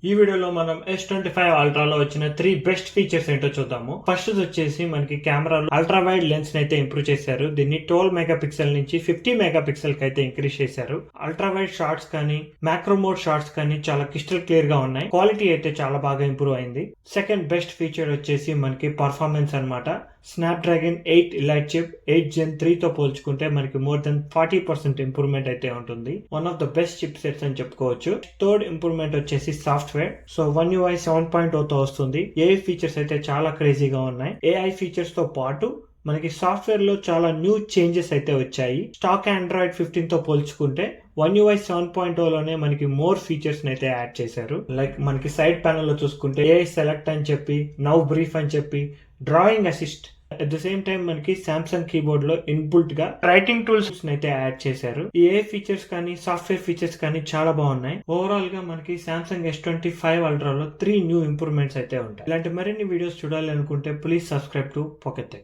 ఈ వీడియోలో మనం S25 అల్ట్రాలో వచ్చిన 3 బెస్ట్ ఫీచర్స్ ఏంటో చూద్దాము. ఫస్ట్ వచ్చేసి మనకి కెమెరాలో అల్ట్రా వైడ్ లెన్స్ అయితే ఇంప్రూవ్ చేశారు. దీన్ని 12 మెగా పిక్సెల్ నుంచి 50 మెగా పిక్సెల్ కి అయితే ఇంక్రీజ్ చేశారు. అల్ట్రా వైడ్ షాట్స్ కానీ మ్యాక్రో మోడ్ షాట్స్ కానీ చాలా క్రిస్టల్ క్లియర్ గా ఉన్నాయి. క్వాలిటీ అయితే చాలా బాగా ఇంప్రూవ్ అయింది. సెకండ్ బెస్ట్ ఫీచర్ వచ్చేసి మనకి పర్ఫార్మెన్స్ అన్నమాట. స్నాప్డ్రాగన్ 8 ఎలైట్ చిప్ 8 Gen 3 తో పోల్చుకుంటే మనకి మోర్ దెన్ 40% ఇంప్రూవ్మెంట్ అయితే ఉంటుంది. One of the best chip sets అని చెప్పుకోవచ్చు. థర్డ్ ఇంప్రూవ్మెంట్ వచ్చేసి సాఫ్ట్వేర్. సో One UI 7.0 తో వస్తుంది. ఏఐ ఫీచర్స్ అయితే చాలా క్రేజీగా ఉన్నాయి. ఏఐ ఫీచర్స్ తో పాటు మనకి సాఫ్ట్వేర్ లో చాలా న్యూ చేంజెస్ అయితే వచ్చాయి. స్టాక్ ఆండ్రాయిడ్ 15 తో పోల్చుకుంటే One UI 7.0 లోనే మనకి మోర్ ఫీచర్స్ అయితే యాడ్ చేశారు. లైక్ మనకి సైడ్ ప్యానల్ లో చూసుకుంటే ఏఐ సెలెక్ట్ అని చెప్పి, నౌ బ్రీఫ్ అని చెప్పి, drawing assist, at the same time మనకి సామ్సంగ్ కీబోర్డ్ లో ఇన్బుల్ట్ గా రైటింగ్ టూల్స్ అయితే యాడ్ చేశారు. ఈ ఏ ఫీచర్స్ కానీ సాఫ్ట్వేర్ ఫీచర్స్ కానీ చాలా బాగున్నాయి. ఓవరాల్ గా మనకి సామ్సంగ్ S25 అల్ట్రాలో 3 న్యూ ఇంప్రూవ్మెంట్స్ అయితే ఉంటాయి. ఇలాంటి మరిన్ని వీడియోస్ చూడాలి అనుకుంటే please subscribe to pocket tech.